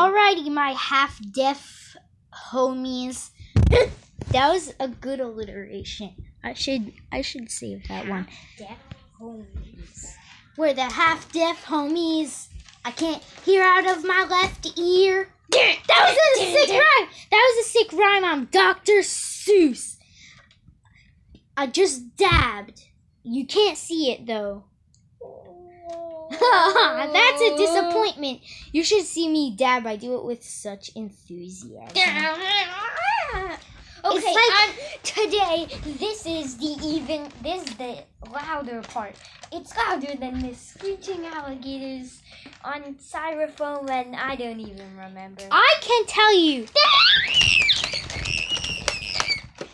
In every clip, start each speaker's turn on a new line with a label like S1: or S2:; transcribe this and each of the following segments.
S1: Alrighty, my half-deaf homies. That was a good alliteration. I should save that one.
S2: Half-deaf homies.
S1: We're the half-deaf homies. I can't hear out of my left ear. That was a sick rhyme. That was a sick rhyme. I'm Dr. Seuss. I just dabbed. You can't see it though. That's a disappointment. You should see me dab. I do it with such enthusiasm.
S2: Okay, today this is the louder part. It's louder than the screeching alligators on styrofoam, and I don't even remember.
S1: I can tell you.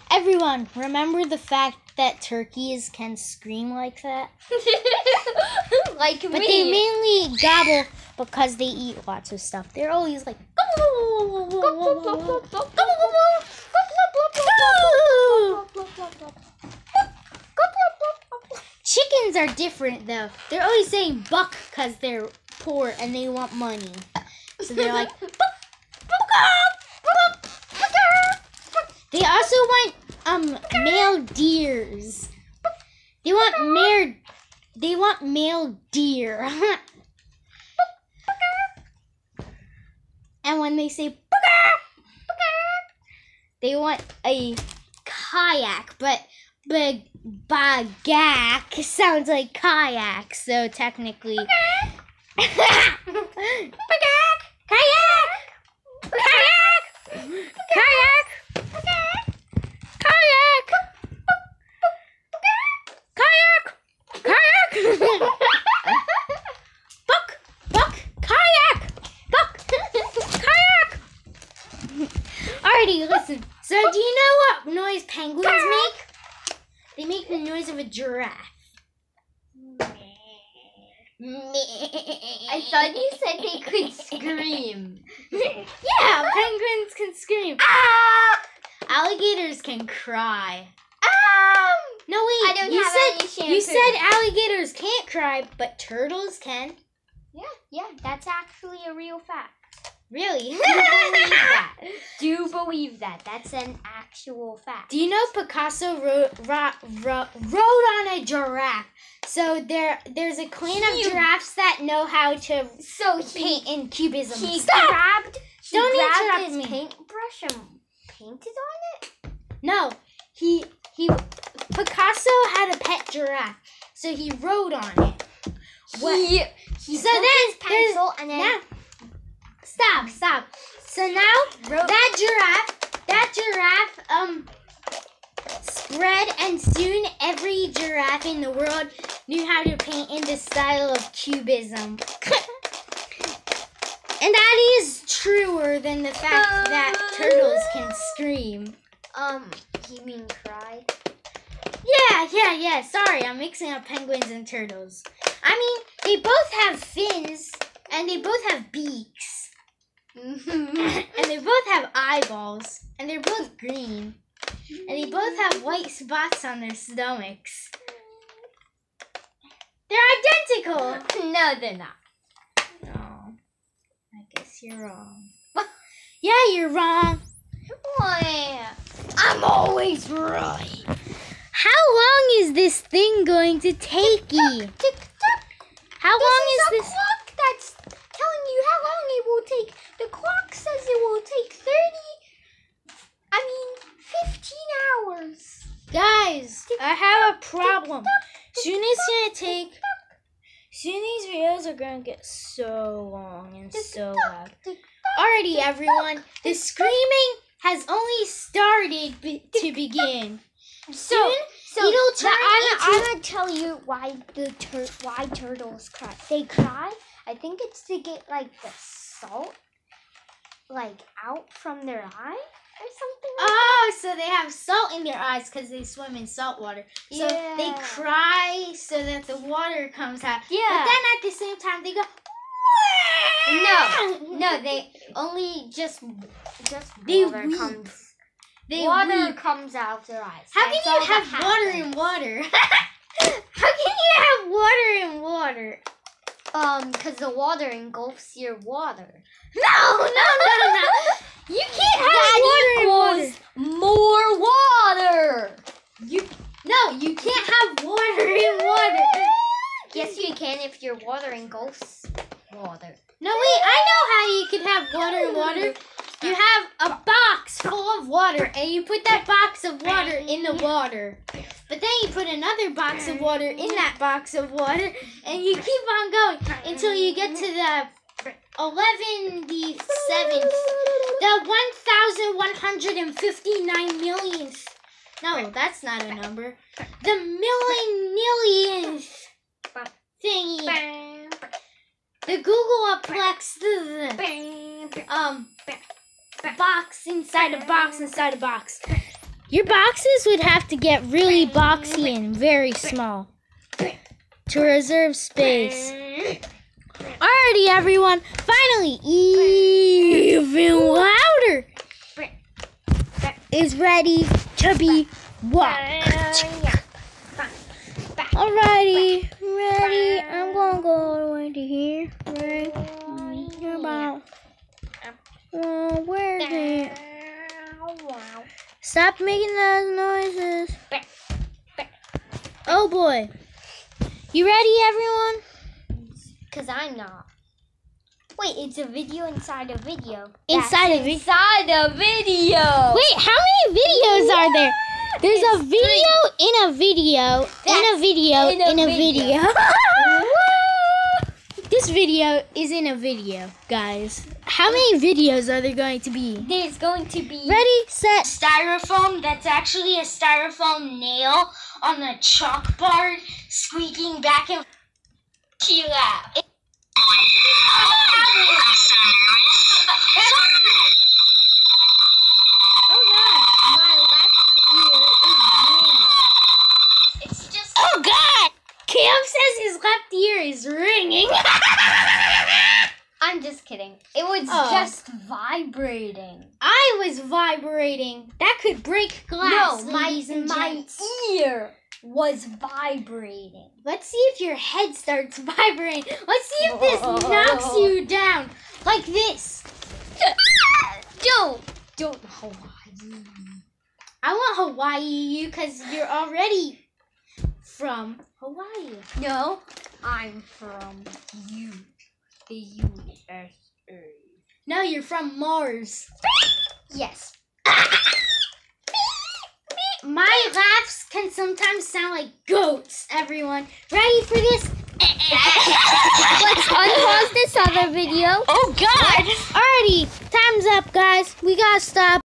S1: Everyone, remember the fact that turkeys can scream like that?
S2: Like
S1: But
S2: me.
S1: they mainly gobble because they eat lots of stuff. They're always like... Chickens are different though. They're always saying buck because they're poor and they want money. So they're like... They also want male deers. They want male deer. And when they say they want a kayak, but bagak sounds like kayak, so technically kayak. Alrighty, listen. So do you know what noise penguins make? They make the noise of a giraffe.
S2: I thought you said they could scream.
S1: Yeah, penguins can scream. Ah! Alligators can cry. No wait,
S2: I don't have any shampoo.
S1: You said alligators can't cry, but turtles can.
S2: Yeah, that's actually a real fact.
S1: Really?
S2: Do believe that. That's an actual fact.
S1: Do you know Picasso wrote on a giraffe? So there's a clan of giraffes that know how to paint in cubism.
S2: He
S1: Stop!
S2: grabbed
S1: Don't
S2: his
S1: interrupt me.
S2: paintbrush and painted on it?
S1: No, Picasso had a pet giraffe, so he wrote on it.
S2: He
S1: So
S2: took
S1: then
S2: his pencil and then
S1: now, stop. So now that giraffe spread, and soon every giraffe in the world knew how to paint in the style of cubism. And that is truer than the fact that turtles can scream.
S2: you mean cry?
S1: Yeah. Sorry, I'm mixing up penguins and turtles. I mean, they both have fins, and they both have beaks. And they both have eyeballs, and they're both green. And they both have white spots on their stomachs. They're identical!
S2: No, they're not.
S1: Oh, I guess you're wrong. Yeah, you're wrong.
S2: Why? I'm always right.
S1: How long is this thing going to take you? How long is this?
S2: Clock that's telling you how long it will take. The clock says it will take 15 hours.
S1: Guys, I have a problem. Soon these videos are gonna get so long and so loud. Alrighty, everyone, the screaming has only started to begin. Soon, it'll turn
S2: I'm gonna tell you why why turtles cry. They cry. I think it's to get like the salt out from their eye or something.
S1: So they have salt in their eyes because they swim in salt water. So they cry so that the water comes out.
S2: Yeah.
S1: But then at the same time they go.
S2: No, they only just
S1: They
S2: water
S1: weep.
S2: comes.
S1: They
S2: Water
S1: weep.
S2: comes out of their eyes.
S1: How
S2: That's
S1: can
S2: all
S1: you
S2: that
S1: have water
S2: happens.
S1: in water? How can you have water in water?
S2: Because the water engulfs your water.
S1: No. You can't have water in water.
S2: More water.
S1: You can't have water in water.
S2: Yes, you can if your water engulfs water.
S1: No, wait, I know how you can have water in water. You have a box full of water, and you put that box of water in the water. But then you put another box of water in that box of water, and you keep on going until you get to the 11th, the 1,159 millionth. No, that's not a number. The millionth thingy. The Googleplex. Box inside a box inside a box. Your boxes would have to get really boxy and very small to reserve space. Alrighty, everyone. Finally, even louder is ready to be watched. Alrighty, ready. I'm gonna go all the way to here. Right about. Where is it? Stop making those noises. Oh boy. You ready, everyone?
S2: Because I'm not. Wait, it's a video inside a video.
S1: Inside a video?
S2: Inside a video.
S1: Wait, how many videos are there? There's a video in a video in a video in a video. This video is in a video, guys. How many videos are there going to be?
S2: There's going to be...
S1: Ready, set, styrofoam. That's actually a styrofoam nail on the chalkboard, squeaking back and chill out.
S2: Oh God, my left ear is ringing. It's just...
S1: Oh God! Cam says his left ear is ringing.
S2: I'm just kidding. It was just vibrating.
S1: I was vibrating. That could break glass,
S2: No,
S1: ladies and
S2: my
S1: gents.
S2: ear was vibrating.
S1: Let's see if your head starts vibrating. Let's see if this knocks you down. Like this.
S2: Don't Hawaii.
S1: I want Hawaii you because you're already from Hawaii.
S2: No, I'm from the USA.
S1: No, you're from Mars.
S2: Yes.
S1: My laughs can sometimes sound like goats, everyone. Ready for this?
S2: Let's unpause this other video.
S1: Oh, God. Alrighty, time's up, guys. We gotta stop.